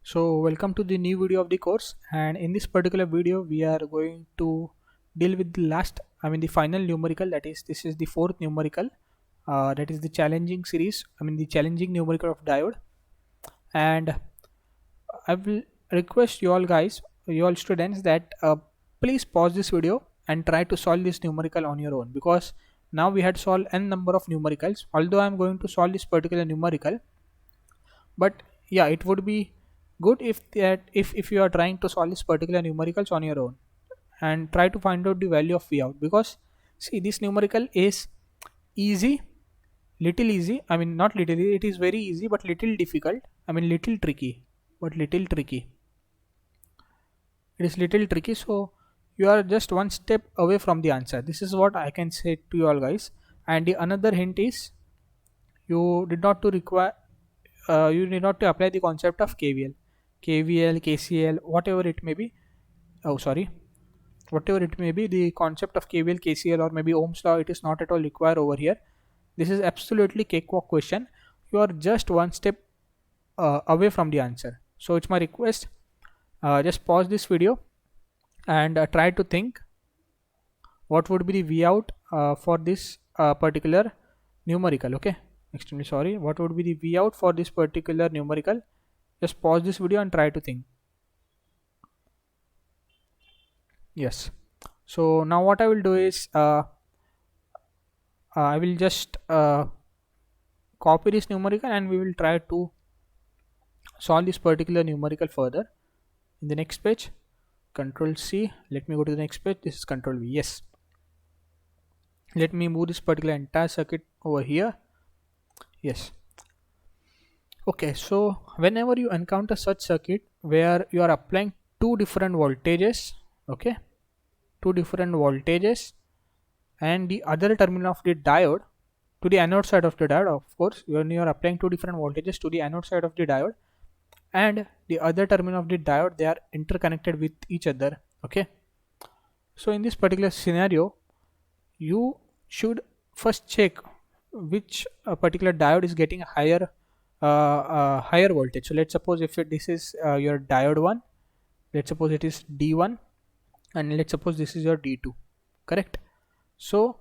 So welcome to the new video of the course, and in this particular video we are going to deal with the final numerical. That is, this is the fourth numerical, that is the challenging series, the challenging numerical of diode. And I will request you all guys, you all students, that please pause this video and try to solve this numerical on your own, because now we had solved n number of numericals. Although I am going to solve this particular numerical, but yeah, it would be good if you are trying to solve this particular numericals on your own and try to find out the value of v out, because see, this numerical is easy, little easy, not little, it is very easy but little difficult, little tricky, but little tricky, it is little tricky. So you are just one step away from the answer. This is what I can say to you all guys. And the another hint is, you did not to require you need not to apply the concept of KVL, KCL, whatever it may be. Oh, sorry, whatever it may be, the concept of KVL, KCL, or maybe Ohm's law, it is not at all required over here. This is absolutely cakewalk question. You are just one step away from the answer. So it's my request, just pause this video and try to think what would be the V out for this particular numerical. Okay, extremely sorry, what would be the V out for this particular numerical? Just pause this video and try to think. Yes, so now what I will do is, I will just copy this numerical and we will try to solve this particular numerical further in the next page. Control C, let me go to the next page. This is Control V. Yes, let me move this particular entire circuit over here. Yes, okay, so whenever you encounter such circuit where you are applying two different voltages, okay, two different voltages, and the other terminal of the diode to the anode side of the diode, of course, when you are applying two different voltages to the anode side of the diode and the other terminal of the diode, they are interconnected with each other. Okay, so in this particular scenario, you should first check which particular diode is getting higher higher voltage. So let's suppose if this is your diode 1, let's suppose it is D1, and let's suppose this is your D2, correct? So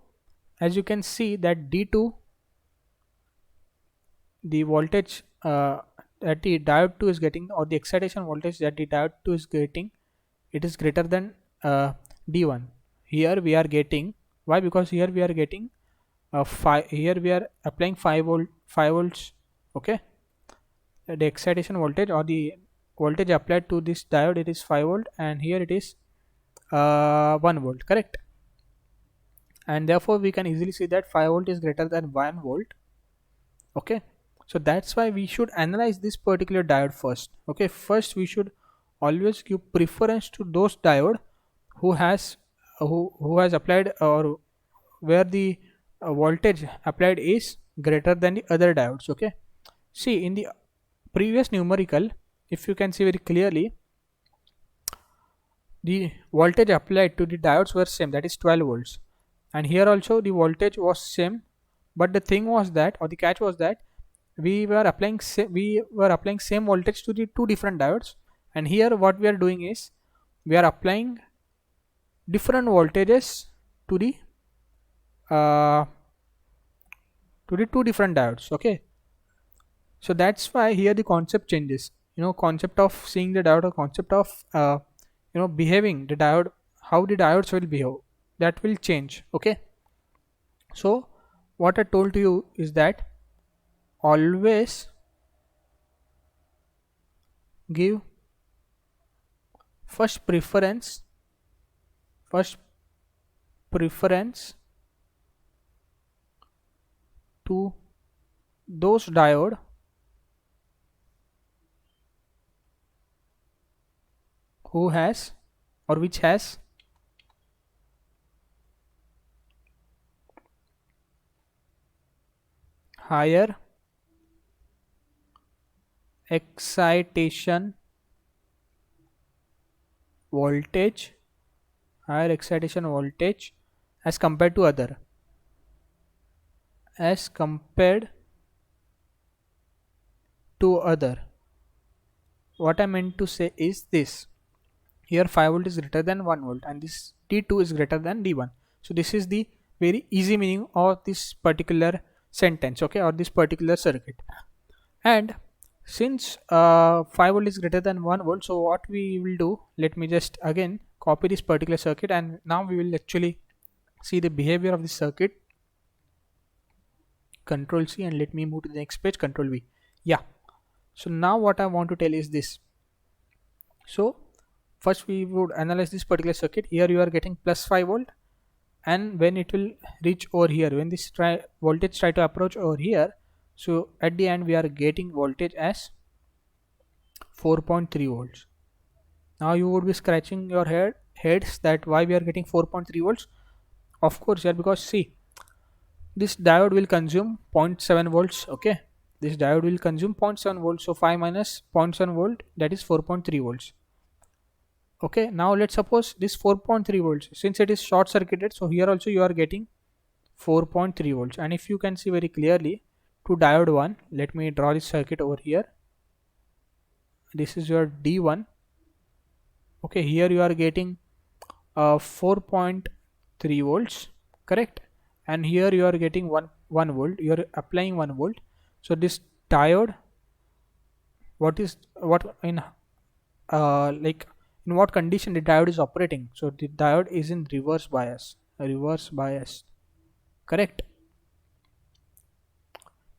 as you can see that D2, the voltage that the diode 2 is getting, or the excitation voltage that the diode 2 is getting, it is greater than D1. Here we are getting, why? Because here we are getting here we are applying 5 volts. Okay, the excitation voltage or the voltage applied to this diode, it is 5 volt, and here it is 1 volt, correct? And therefore we can easily see that 5 volt is greater than 1 volt. Okay, so that's why we should analyze this particular diode first. Okay, first we should always give preference to those diode who has applied, or where the voltage applied is greater than the other diodes. Okay, see, in the previous numerical, if you can see very clearly, the voltage applied to the diodes were same, that is 12 volts, and here also the voltage was same. But the thing was that, or the catch was that, we were applying same voltage to the two different diodes, and here what we are doing is we are applying different voltages to the two different diodes. Okay, so that's why here the concept changes. Concept of seeing the diode, or concept of behaving the diode, how the diodes will behave, that will change. Okay, so what I told to you is that always give first preference to those diode who has, or which has, higher excitation voltage as compared to other, what I meant to say is this. Here 5 volt is greater than 1 volt and this D2 is greater than D1. So this is the very easy meaning of this particular sentence, okay, or this particular circuit. And since 5 volt is greater than 1 volt, so what we will do, let me just again copy this particular circuit, and now we will actually see the behavior of this circuit. Control C, and let me move to the next page, Control V. Yeah, so now what I want to tell is this. So first we would analyze this particular circuit. Here you are getting plus 5 volt, and when it will reach over here, when this voltage try to approach over here, so at the end we are getting voltage as 4.3 volts. Now you would be scratching your heads that why we are getting 4.3 volts. Of course, yeah, because see, this diode will consume 0.7 volts. Okay, this diode will consume 0.7 volts, so 5 minus 0.7 volt, that is 4.3 volts. Okay, now let's suppose this 4.3 volts, since it is short circuited, so here also you are getting 4.3 volts. And if you can see very clearly to diode 1, let me draw this circuit over here. This is your D1. Okay, here you are getting 4.3 volts, correct, and here you are getting 1 volt, you are applying 1 volt. So this diode, what in like in what condition the diode is operating? So the diode is in reverse bias, correct.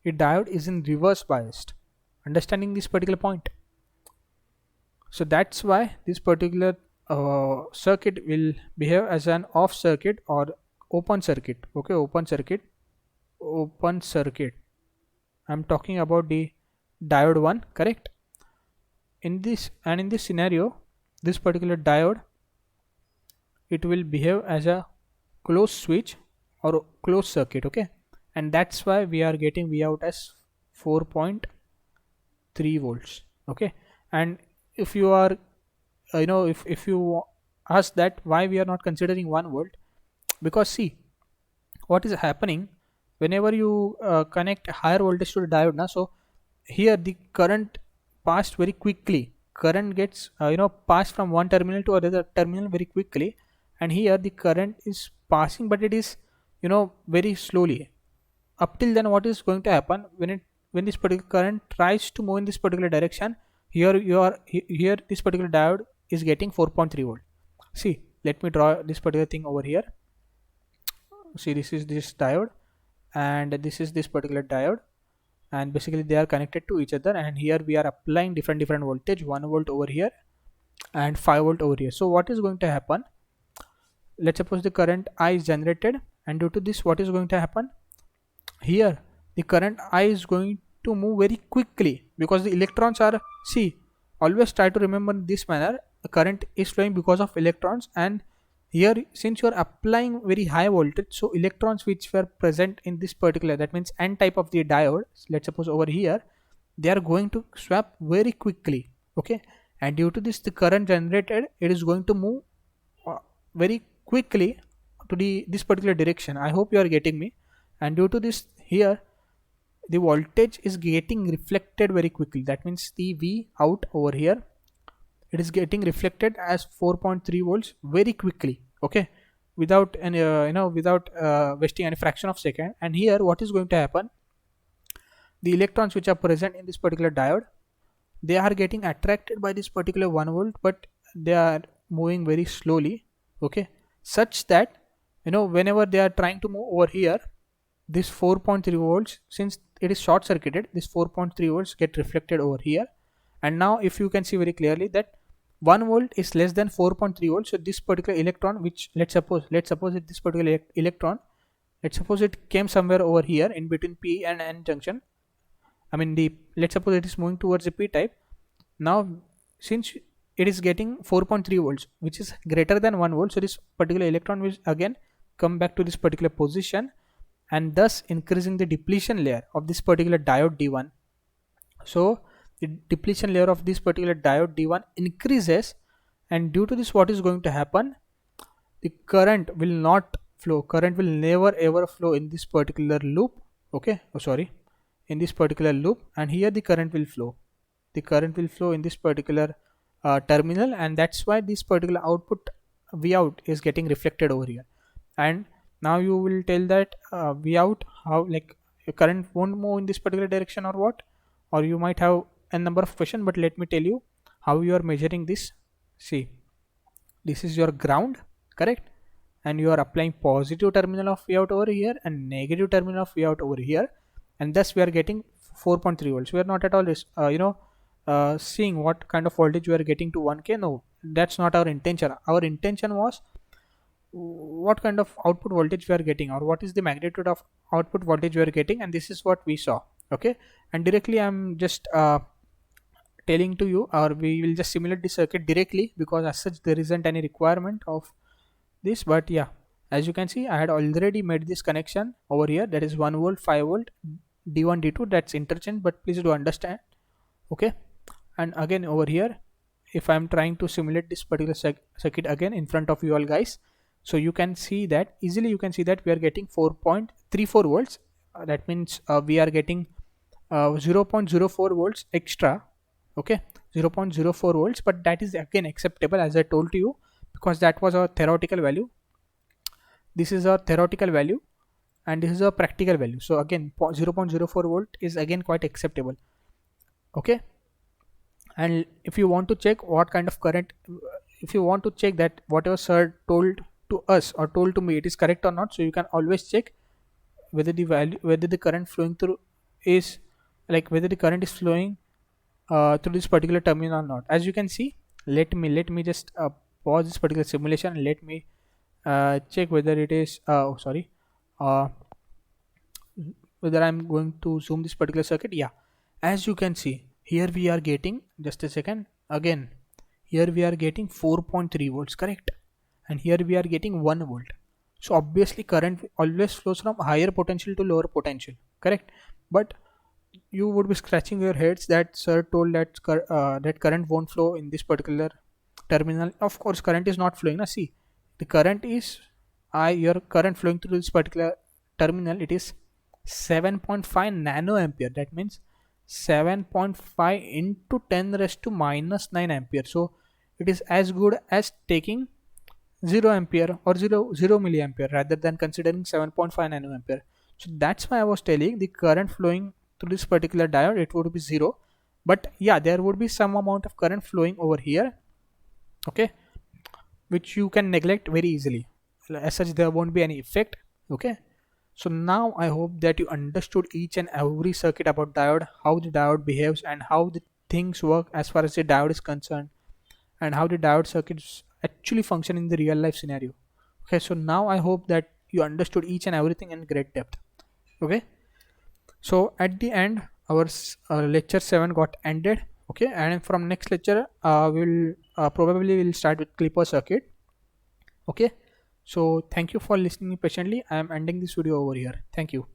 The diode is in reverse biased, understanding this particular point. So that's why this particular circuit will behave as an off circuit or open circuit. Okay, open circuit. I'm talking about the diode 1, correct. In this scenario, this particular diode, it will behave as a closed switch or closed circuit. Okay, and that's why we are getting V out as 4.3 volts. Okay, and if you are if you ask that why we are not considering 1 volt, because see what is happening whenever you connect higher voltage to the diode now, so here the current passed very quickly, current gets passed from one terminal to another terminal very quickly, and here the current is passing, but it is very slowly. Up till then what is going to happen, when this particular current tries to move in this particular direction, here this particular diode is getting 4.3 volt. See, let me draw this particular thing over here. See, this is this diode and this is this particular diode, and basically they are connected to each other, and here we are applying different voltage, 1 volt over here and 5 volt over here. So what is going to happen, let's suppose the current I is generated, and due to this what is going to happen, here the current I is going to move very quickly, because the electrons are, see, always try to remember this manner, the current is flowing because of electrons, and here since you are applying very high voltage, so electrons which were present in this particular, that means N type of the diode, let's suppose over here, they are going to swap very quickly. Okay, and due to this the current generated, it is going to move very quickly to this particular direction. I hope you are getting me. And due to this, here the voltage is getting reflected very quickly, that means the V out over here, it is getting reflected as 4.3 volts very quickly. Okay, without any without wasting any fraction of second. And here what is going to happen, the electrons which are present in this particular diode, they are getting attracted by this particular 1 volt, but they are moving very slowly. Okay, such that whenever they are trying to move over here, this 4.3 volts, since it is short circuited, this 4.3 volts get reflected over here. And now if you can see very clearly that 1 volt is less than 4.3 volts, so this particular electron, which let's suppose that this particular electron, let's suppose it came somewhere over here in between P and N junction, I mean let's suppose it is moving towards the P type. Now since it is getting 4.3 volts, which is greater than 1 volt, so this particular electron will again come back to this particular position, and thus increasing the depletion layer of this particular diode D1. So the depletion layer of this particular diode D1 increases, and due to this what is going to happen, the current will not flow, current will never ever flow in this particular loop. Okay, in this particular loop, and here the current will flow. the current will flow in this particular terminal, and that's why this particular output V out is getting reflected over here. And now you will tell that V out, how, like, your current won't move in this particular direction or what, or you might have a number of questions, but let me tell you how you are measuring this. See, this is your ground, correct? And you are applying positive terminal of V out over here and negative terminal of V out over here, and thus we are getting 4.3 volts. We are not at all seeing what kind of voltage we are getting to 1k. No, that's not our intention. Our intention was what kind of output voltage we are getting, or what is the magnitude of output voltage we are getting, and this is what we saw. Okay, and directly I'm just telling to you, or we will just simulate the circuit directly, because as such there isn't any requirement of this. But yeah, as you can see, I had already made this connection over here, that is 1 volt, 5 volt, D1 D2, that's interchange, but please do understand. Okay, and again over here, if I'm trying to simulate this particular circuit again in front of you all guys, so you can see that easily, you can see that we are getting 4.34 volts. That means we are getting 0.04 volts extra. Okay, 0.04 volts, but that is again acceptable, as I told to you, because that was our theoretical value. This is our theoretical value and this is a practical value. So again 0.04 volt is again quite acceptable. Okay, and if you want to check what kind of current, if you want to check that whatever sir told to us or told to me it is correct or not, so you can always check whether the value, whether the current flowing through is, like, whether the current is flowing through this particular terminal or not. As you can see, let me just pause this particular simulation and let me check whether it is whether I'm going to zoom this particular circuit. Yeah, as you can see here we are getting, just a second, again here we are getting 4.3 volts, correct, and here we are getting 1 volt. So obviously current always flows from higher potential to lower potential, correct? But you would be scratching your heads that sir told that that current won't flow in this particular terminal. Of course current is not flowing. Now see, the current is your current flowing through this particular terminal, it is 7.5 nano ampere. That means 7.5 into 10 raised to minus 9 ampere. So it is as good as taking 0 ampere or 0 milliampere rather than considering 7.5 nano ampere. So that's why I was telling the current flowing through this particular diode, it would be 0, but yeah, there would be some amount of current flowing over here, okay, which you can neglect very easily. As such there won't be any effect. Okay, so now I hope that you understood each and every circuit about diode, how the diode behaves and how the things work as far as the diode is concerned, and how the diode circuits actually function in the real life scenario. Okay, so now I hope that you understood each and everything in great depth. Okay, so at the end our lecture 7 got ended. Okay, and from next lecture we'll probably will start with clipper circuit. Okay, so thank you for listening patiently. I am ending this video over here. Thank you.